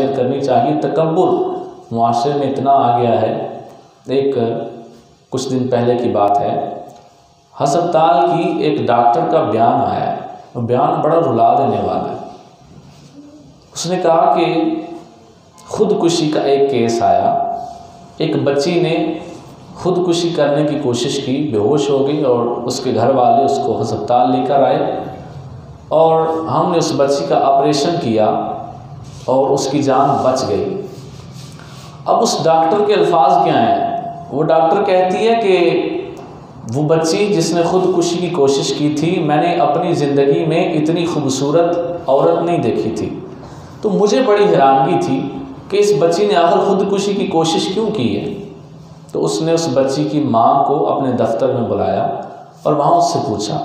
Share करनी चाहिए। तकब्बुर मुआशरे में इतना आ गया है। एक कुछ दिन पहले की बात है, हस्पताल की एक डॉक्टर का बयान आया है, और बयान बड़ा रुला देने वाला है। उसने कहा कि खुदकुशी का एक केस आया, एक बच्ची ने खुदकुशी करने की कोशिश की, बेहोश हो गई और उसके घर वाले उसको अस्पताल लेकर आए और हमने उस बच्ची का ऑपरेशन किया और उसकी जान बच गई। अब उस डॉक्टर के अल्फाज क्या हैं? वो डॉक्टर कहती है कि वो बच्ची जिसने खुदकुशी की कोशिश की थी, मैंने अपनी ज़िंदगी में इतनी खूबसूरत औरत नहीं देखी थी। तो मुझे बड़ी हैरानगी थी कि इस बच्ची ने आखिर खुदकुशी की कोशिश क्यों की है। तो उसने उस बच्ची की माँ को अपने दफ्तर में बुलाया और वहाँ उससे पूछा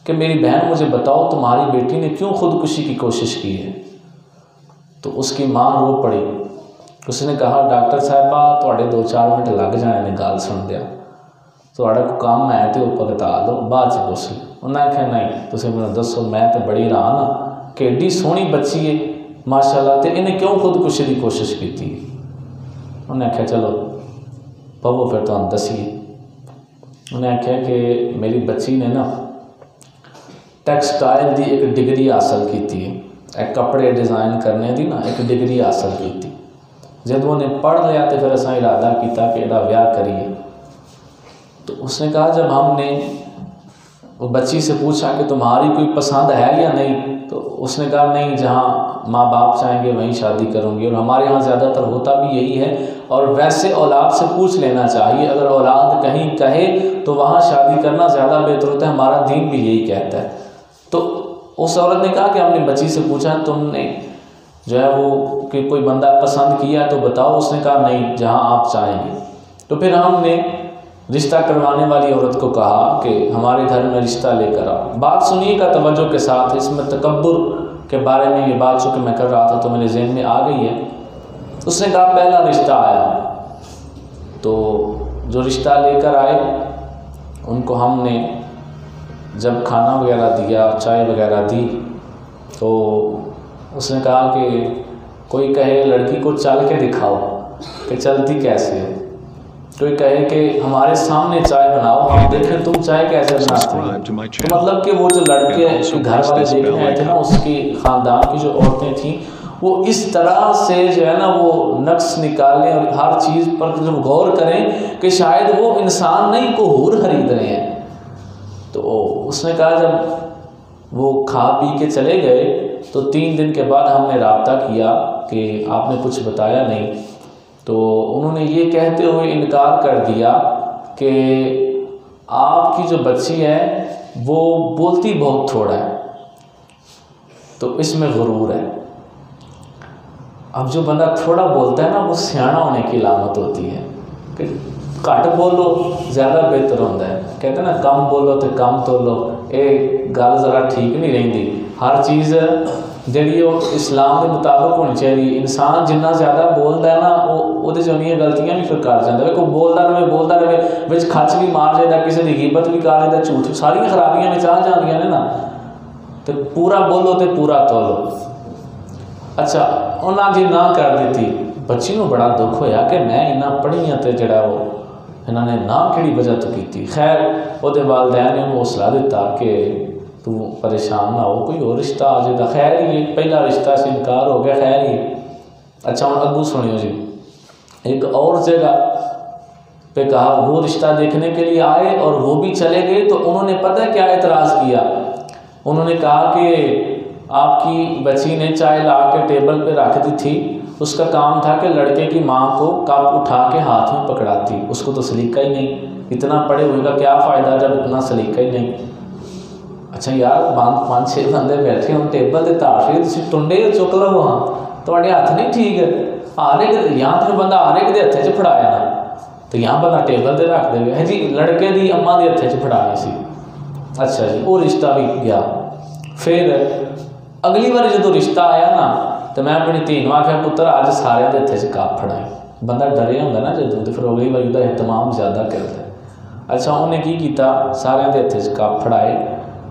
कि मेरी बहन मुझे बताओ, तुम्हारी बेटी ने क्यों खुदकुशी की कोशिश की है। तो उसकी माँ रो पड़ी। उसने कहा, डॉक्टर साहबा थोड़े 2-4 मिनट लग जाने ने गल सुन दिया, थोड़ा को काम है तो भगता दो, बाद च पुछ लो। उन्हें आख्या नहीं, तुम मैं दसो, मैं तो बड़ी हैरान हाँ कि एडी सोहनी बच्ची है माशाअल्लाह, तो इन्हें क्यों खुदकुशी की कोशिश की थी। उन्हें आख्या चलो पवो फिर तुम दसीए। उन्हें आख्या कि मेरी बच्ची ने ना टैक्सटाइल की एक डिग्री हासिल की थी, एक कपड़े डिज़ाइन करने की ना एक डिग्री हासिल की थी। जब उन्हें पढ़ लिया तो फिर असा इरादा किया कि इसका ब्याह करिए। तो उसने कहा, जब हमने वो बच्ची से पूछा कि तुम्हारी कोई पसंद है या नहीं, तो उसने कहा नहीं, जहाँ माँ बाप चाहेंगे वहीं शादी करूँगी। और हमारे यहाँ ज़्यादातर होता भी यही है, और वैसे औलाद से पूछ लेना चाहिए, अगर औलाद कहीं कहे तो वहाँ शादी करना ज़्यादा बेहतर होता है, हमारा दीन भी यही कहता है। तो उस औरत ने कहा कि हमने बच्ची से पूछा तुमने जो है वो कि कोई बंदा पसंद किया तो बताओ। उसने कहा नहीं, जहाँ आप चाहेंगे। तो फिर हमने रिश्ता करवाने वाली औरत को कहा कि हमारे घर में रिश्ता लेकर आओ। बात सुनिएगा तवज्जो के साथ, इसमें तकब्बुर के बारे में ये बात चूँकि मैं कर रहा था तो मेरे जहन में आ गई है। उसने कहा पहला रिश्ता आया, तो जो रिश्ता लेकर आए उनको हमने जब खाना वगैरह दिया, चाय वगैरह दी, तो उसने कहा कि कोई कहे लड़की को चल के दिखाओ कि चलती कैसे है, कोई कहे कि हमारे सामने चाय बनाओ, हम देखें तुम चाय कैसे बनाते हो। तो मतलब कि वो जो लड़के घर वाले देखने आए थे ना, उसकी ख़ानदान की जो औरतें थीं, वो इस तरह से जो है ना वो नक्श निकालें और हर चीज़ पर जब गौर करें कि शायद वो इंसान नहीं को हूर खरीद रहे हैं। तो उसने कहा जब वो खा पी के चले गए तो 3 दिन के बाद हमने राब्ता किया कि आपने कुछ बताया नहीं। तो उन्होंने ये कहते हुए इनकार कर दिया कि आपकी जो बच्ची है वो बोलती बहुत थोड़ा है, तो इसमें गुरूर है। अब जो बंदा थोड़ा बोलता है ना, वो सियाना होने की अलामत होती है कि घट बोलो ज़्यादा बेहतर होता है। कहते हैं ना, कम बोलो तो कम तोलो। ये गल ज़रा ठीक नहीं रही। हर चीज़ जी इस्लाम के मुताबिक होनी चाहिए। इंसान जिन्ना ज़्यादा बोलता है ना, वो गलतियाँ भी फिर कर जाता है। कोई बोलता रहे बिच खच भी मार जाता, किसी की गिबत भी कर जाता, झूठ सारिया खराबियाँ में आ जाएंगे ने ना। तो पूरा बोलो तो पूरा तोलो। अच्छा, उन्हें जी ना कर दी, बच्ची को बड़ा दुख होया कि मैं इन्ना पढ़ी हाँ तो जड़ा वो इन्होंने ना किहड़ी वजह तो की। खैर वो वालदैन ने उन्हें हौसला दिता कि तू परेशान ना हो, कोई और रिश्ता आ जाएगा। खैर ही पहला रिश्ता से इनकार हो गया, खैर ही। अच्छा हम अगू सुनियो जी, एक और जगह पे कहा वो रिश्ता देखने के लिए आए और वो भी चले गए। तो उन्होंने पता क्या एतराज़ किया, उन्होंने कहा कि आपकी बच्ची ने चाय ला के टेबल पे रख दी थी, उसका काम था कि लड़के की माँ को कप उठा के हाथ में पकड़ाती, उसको तो सलीका ही नहीं। इतना पढ़े हुए का क्या फ़ायदा जब इतना सलीका ही नहीं। अच्छा यार 5-6 बंदे बैठे हो टेबल के ताशे, तुम टुंडे चुक लो वहाँ, थोड़े हाथ नहीं ठीक है। हर एक यहाँ तो बंदा हर एक के हत्थे च फड़ाया ना, तो यहाँ बंदा टेबल पर रख दे है जी, लड़के की अम्मा के हत्थे च फड़ानी सी। अच्छा जी, वो रिश्ता भी गया। फिर अगली बार जो रिश्ता आया ना, तो मैं अपनी धी को आख्या पुत्र अज सारे के हत्थे च कप फड़ाए। बंदा डरे होंगे ना जो, तो फिर अगली बार उसका एहतमाम ज़्यादा करता है। अच्छा उन्हें की किया, सारे के हत्थे च कप फड़ाए,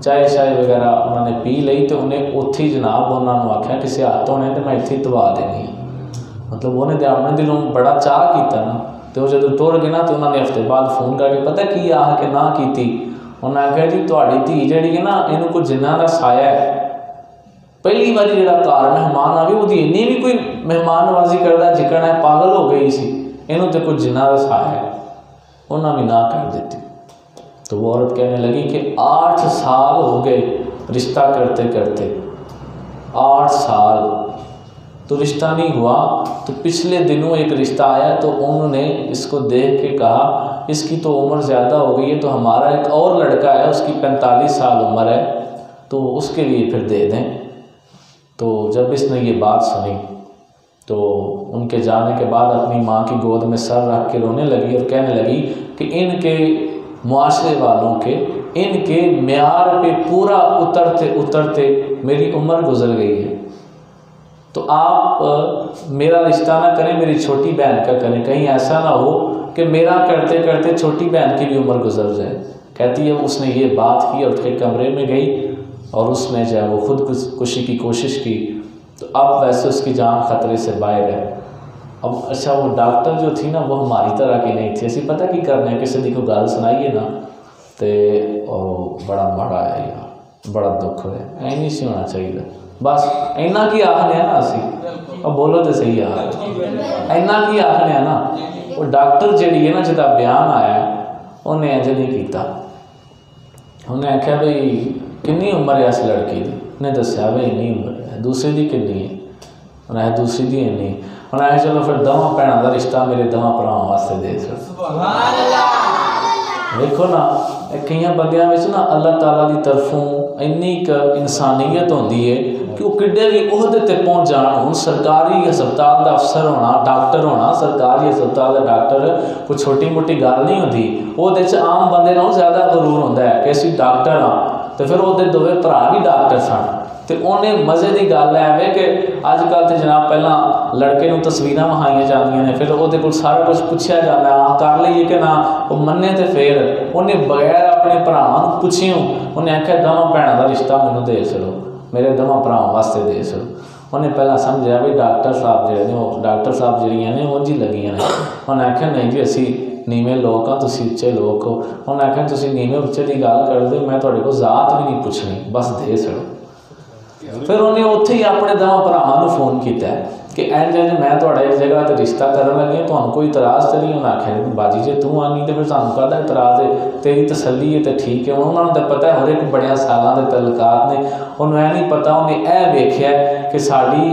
चाय शाय वगैरह उन्होंने पी ली। तो उन्हें उत्थे जनाब उन्होंने आख्या किसी हाथ धोने तो मैं इत्थे धवा देनी। मतलब उन्हें तो अपने दिलों बड़ा चाह किया ना, तो जो तुर गए ना तो उन्होंने हफ्ते बाद फोन करके पता की आह के ना की, उन्हें आख्या जी तुहाड़ी धी जी है ना, इन्हों को जिन्ना का साया है, पहली बार जो घर मेहमान आवे वो इन्नी भी कोई मेहमान नवाजी करता जिकन है पागल हो गई सी, इन्हों तो कुछ जिन्ना का साया है, उन्हें भी ना कर देती। तो वो औरत कहने लगी कि 8 साल हो गए रिश्ता करते करते, 8 साल तो रिश्ता नहीं हुआ। तो पिछले दिनों एक रिश्ता आया तो उन्होंने इसको देख के कहा इसकी तो उम्र ज़्यादा हो गई है, तो हमारा एक और लड़का है उसकी 45 साल उम्र है, तो उसके लिए फिर दे दें। तो जब इसने ये बात सुनी तो उनके जाने के बाद अपनी माँ की गोद में सर रख के रोने लगी और कहने लगी कि इनके मुआशरे वालों के इनके म्यार पे पूरा उतरते उतरते मेरी उम्र गुजर गई है, तो आप मेरा रिश्ता ना करें, मेरी छोटी बहन का करें, कहीं ऐसा ना हो कि मेरा करते करते छोटी बहन की भी उम्र गुजर जाए। कहती है उसने ये बात की और फिर कमरे में गई और उसने जो है वो खुदकुशी की कोशिश की। तो अब वैसे उसकी जान ख़तरे से बाहर है। अब अच्छा वो डॉक्टर जो थी ना वो हमारी तरह की नहीं थी, असी पता की करना है किसी को गल सुनाइए ना तो बड़ा माड़ा है यार, बड़ा दुख है, ऐ नहीं सी होना चाहिए। बस इन्ना की आखने ना असी, अब बोलो तो सही यार, इन्ना की आखने ना। वो डॉक्टर जी है ना जिदा बयान आया उन्हें इंज नहीं किया, उन्हें आख्या भाई कितनी उम्र है इस लड़की की, उन्हें दसिया भाई इन्नी उम्र है, दूसरी की कितनी है, उन्हें दूसरी की इन्नी, उन्हें आया चलो फिर दवा भैनों का रिश्ता मेरे दवा भरावां वास्ते दे देखो ना। कई बंदियां में ना अल्लाह ताला की तरफों इन्नी इंसानियत होती है कि वो किड्डे भी उहदे ते पहुँच जान। हुण सरकारी हस्पताल का अफसर होना, डॉक्टर होना, सरकारी हस्पताल का डॉक्टर कोई छोटी मोटी गल नहीं होती, वो आम बंदे नालों ज़्यादा गरूर होंदा है कि असीं डॉक्टर हाँ। तो फिर वो दोवें भरा भी डॉक्टर सन, तो उन्हें मज़े की गल है कि अजकल तो जनाब पहला लड़के को तस्वीरां विखाई जांदियां ने, फिर वो सारा कुछ पूछा जाता है, हाँ कर लीए कि ना, वो मन्ने तो फिर उन्हें बगैर अपने भरावां पुछियों उन्हें आख्या दवां भैनों का रिश्ता मैनू दे छड़ो, मेरे दवां भरावां वास्ते दे छड़ो। उन्हें पहला समझा भी डॉक्टर साहब जो ने डॉक्टर साहब जड़ियाँ ने उंज ही लगियां ने। उन्हें आख्या नहीं जी असी नीवें लोग हाँ, तुसीं उच्चे लोग हो। उन्हें आख्या तुसीं नीवें उच्चे की गल करदे, मैं तुहाडे कोल जात भी नहीं पुछनी, बस दे छड़ो। फिर उन्हें उत्थे ही अपने दवां भरावां फोन किया कि इंज इंज मैं तुहाडा इस जगह पर रिश्ता करन लगी हाँ, तुहानूं कोई इतराज़ तो नहीं। उन्हें आख्या बाजी जे तू आनी तो फिर सानूं काहदा इतराज़ है, तेरी तसल्ली है तो ठीक है। उन्होंने तो पता है हर एक बड़िया सालों के तलकात ने, उन्होंने नहीं पता, उन्हें यह वेख्या कि साड़ी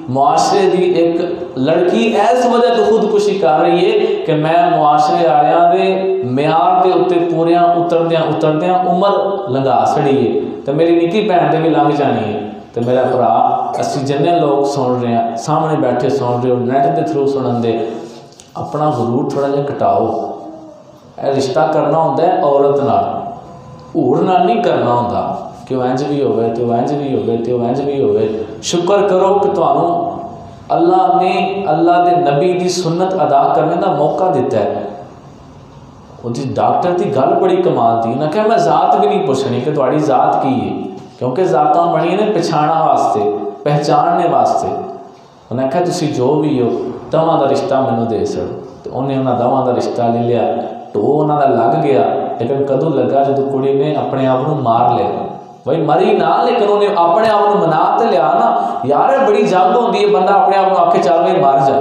मुआशरे की एक लड़की इस वजह तो खुदकुशी कर रही है कि मैं मुआशरे वालियां दे म्यार के उत्ते पूरियां उतरद्या उतरद्या उम्र लंघा छड़ी है, तो मेरी निक्की भैन तो भी लंघ जानी है। तो मेरा भरा असी जिन्ने लोग सुन रहे हैं, सामने बैठे सुन रहे हो, नैट के थ्रू सुनन दे, अपना गुरूर थोड़ा जिहा घटाओ। रिश्ता करना होंदा है औरत नाल, हूर नाल नहीं करना होंदा कि इंज भी होवे तो इंज भी होवे तो इंज भी होवे। शुक्र करो कि तुहानूं अल्लाह ने अल्लाह के नबी की सुन्नत अदा करने का मौका दिता है। उस डॉक्टर की गल बड़ी कमाल थी, ना क्या मैं जात भी नहीं पुछनी कि तुहाड़ी जात की है, क्योंकि जातां बनियां ने पछाणा वास्ते, पहचानने वास्ते। उन्हें आख्या तुसीं जो भी हो दवां का रिश्ता मैनूं दे छड़ो। तो उन्हें उन्होंने दवां का रिश्ता ले लिया, तो उन्होंने लग गया, लेकिन कदों लगा जो कुड़ी ने अपने आप को मार लिया। भाई मरी ना, लेकिन उन्हें अपने आप को मना तो लिया ना। यार बड़ी जंग होती है, बंदा अपने आप को आखे चल भाई मर जा,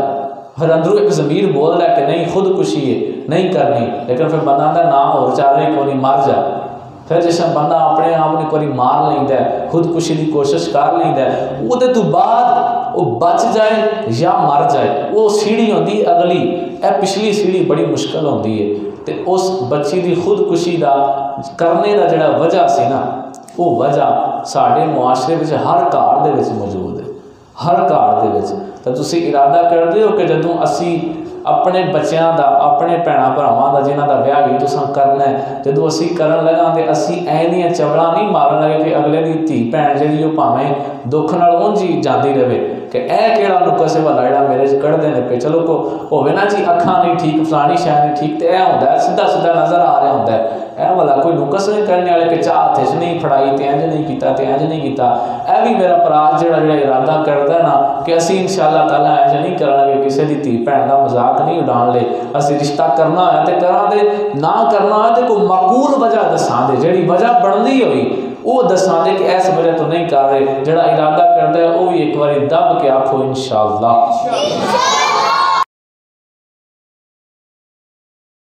फिर अंदरों एक ज़मीर बोल रहा है कि नहीं खुदकुशी है नहीं करनी, लेकिन फिर बंदा आंदा ना हो चल रही को नहीं मर जा। फिर जिस बंदा अपने आप को एक बार मार लेंदा है, खुदकुशी की कोशिश कर लेंदा है, वो तो बाद वो बच जाए या मर जाए, वो सीढ़ी होती अगली, यह पिछली सीढ़ी बड़ी मुश्किल होती है। तो उस बच्ची की खुदकुशी का करने का जोड़ा वजह से ना, वो वजह साढ़े मुआशरे में हर घर के मौजूद है, हर घर के। तो तुसीं इरादा करते हो कि जदों असी अपने बच्चों का, अपने भैनों भरावां का जिन्हों का विआह ही तुसां करना है, जो असी करन लगा तो असी ऐनियां चवड़ा नहीं मारन लगे कि अगले की धी भैन जी भावें दुख नाल उंज ही जाती रहे कि यह किहड़ा नुक्स वाला जिहड़ा मेरे कढ़ते हैं पे। चलो को होवे ना जी अखां नहीं ठीक फलानी शै नहीं ठीक, तो यह होंदा सीधा सीधा नज़र आ रहा होंदा है, यह वाला कोई नुकस नहीं करने वाले कि चाह हथ च नहीं फड़ाई तो इंज नहीं किया तो इंज नहीं किया। यह भी मेरा भरा जो इरादा करता ना कि असी इंशाअल्लाह ताला इंज नहीं करांगे, किसी की धी भैन का मजाक नहीं उड़ान ले, असी रिश्ता करना है तो करा दे, ना करना है तो कोई मकूल वजह दसा दे, जी वजह बनती हुई वो दसा दे कि इस वजह तो नहीं कर रहे। जो इरादा करता है वो भी एक बार दब के आखो इंशाअल्लाह।